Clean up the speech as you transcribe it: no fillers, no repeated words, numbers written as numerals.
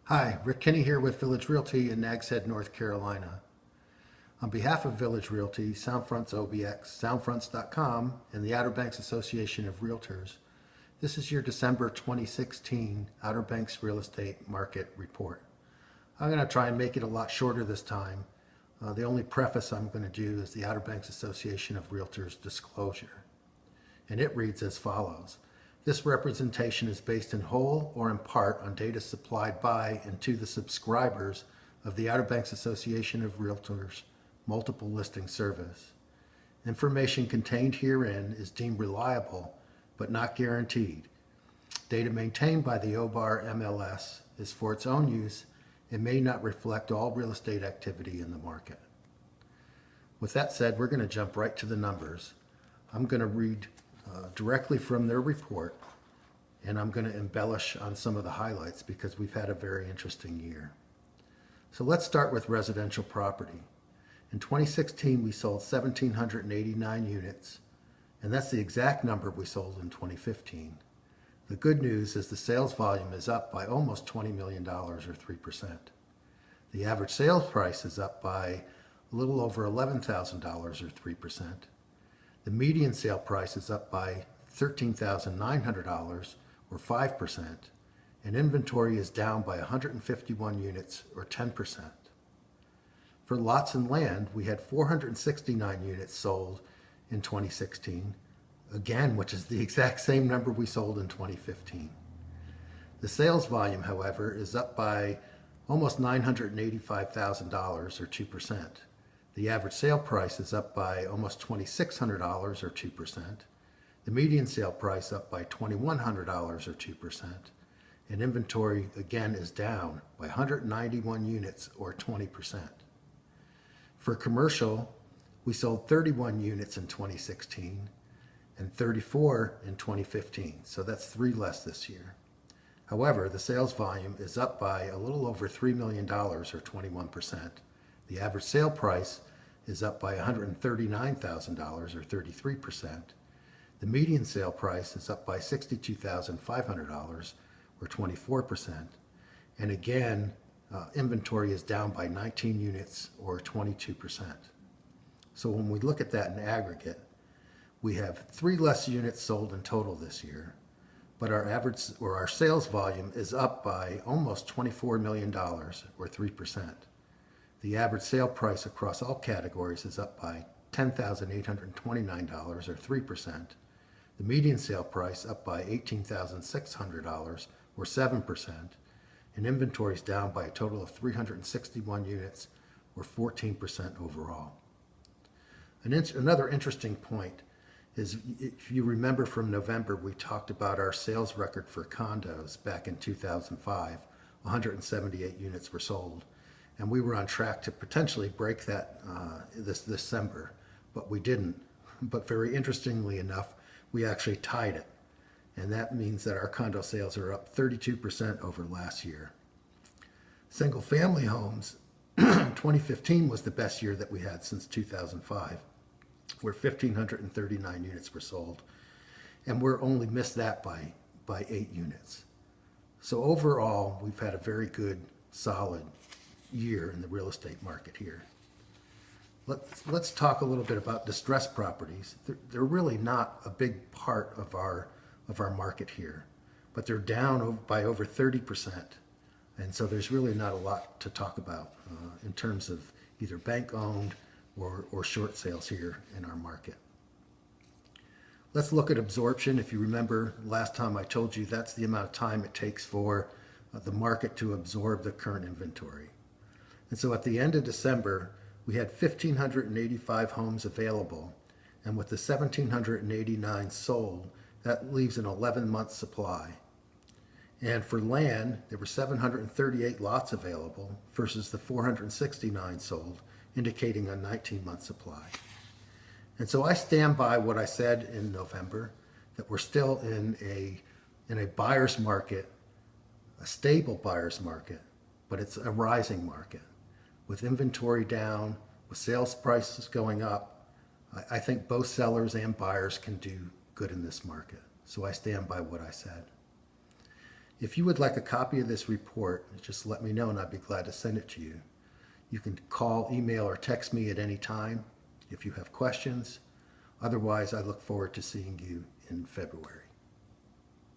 Hi, Rick Kinney here with Village Realty in Nags Head, North Carolina. On behalf of Village Realty, Soundfronts OBX, Soundfronts.com, and the Outer Banks Association of Realtors, this is your December 2016 Outer Banks Real Estate Market Report. I'm going to try and make it a lot shorter this time. The only preface I'm going to do is the Outer Banks Association of Realtors disclosure. And it reads as follows. This representation is based in whole or in part on data supplied by and to the subscribers of the Outer Banks Association of Realtors Multiple Listing Service. Information contained herein is deemed reliable but not guaranteed. Data maintained by the OBAR MLS is for its own use and may not reflect all real estate activity in the market. With that said, we're going to jump right to the numbers. I'm going to read directly from their report, and I'm going to embellish on some of the highlights because we've had a very interesting year. So let's start with residential property. In 2016, we sold 1,789 units, and that's the exact number we sold in 2015. The good news is the sales volume is up by almost $20 million or 3%. The average sales price is up by a little over $11,000 or 3%. The median sale price is up by $13,900 or 5%, and inventory is down by 151 units or 10%. For lots and land, we had 469 units sold in 2016, again, which is the exact same number we sold in 2015. The sales volume, however, is up by almost $985,000 or 2%. The average sale price is up by almost $2,600 or 2%. The median sale price up by $2,100 or 2%. And inventory again is down by 191 units or 20%. For commercial, we sold 31 units in 2016 and 34 in 2015. So that's 3 less this year. However, the sales volume is up by a little over $3 million or 21%. The average sale price is up by $139,000 or 33%. The median sale price is up by $62,500 or 24%. And again, inventory is down by 19 units or 22%. So when we look at that in aggregate, we have 3 less units sold in total this year, but our sales volume is up by almost $24 million or 3%. The average sale price across all categories is up by $10,829 or 3%. The median sale price up by $18,600 or 7%. And inventory is down by a total of 361 units or 14% overall. Another interesting point is, if you remember from November, we talked about our sales record for condos back in 2005. 178 units were sold. And we were on track to potentially break that this December, but we didn't. But very interestingly enough, we actually tied it. And that means that our condo sales are up 32% over last year. Single family homes, 2015 was the best year that we had since 2005, where 1,539 units were sold. And we're only missed that by 8 units. So overall, we've had a very good, solid year in the real estate market here. Let's talk a little bit about distressed properties. They're really not a big part of our market here, but they're down by over 30%. And so there's really not a lot to talk about in terms of either bank-owned or short sales here in our market. Let's look at absorption. If you remember last time I told you that's the amount of time it takes for the market to absorb the current inventory. And so at the end of December, we had 1,585 homes available, and with the 1,789 sold, that leaves an 11-month supply. And for land, there were 738 lots available versus the 469 sold, indicating a 19-month supply. And so I stand by what I said in November, that we're still in a buyer's market, a stable buyer's market, but it's a rising market. With inventory down, with sales prices going up, I think both sellers and buyers can do good in this market. So I stand by what I said. If you would like a copy of this report, just let me know and I'd be glad to send it to you. You can call, email, or text me at any time if you have questions. Otherwise, I look forward to seeing you in February.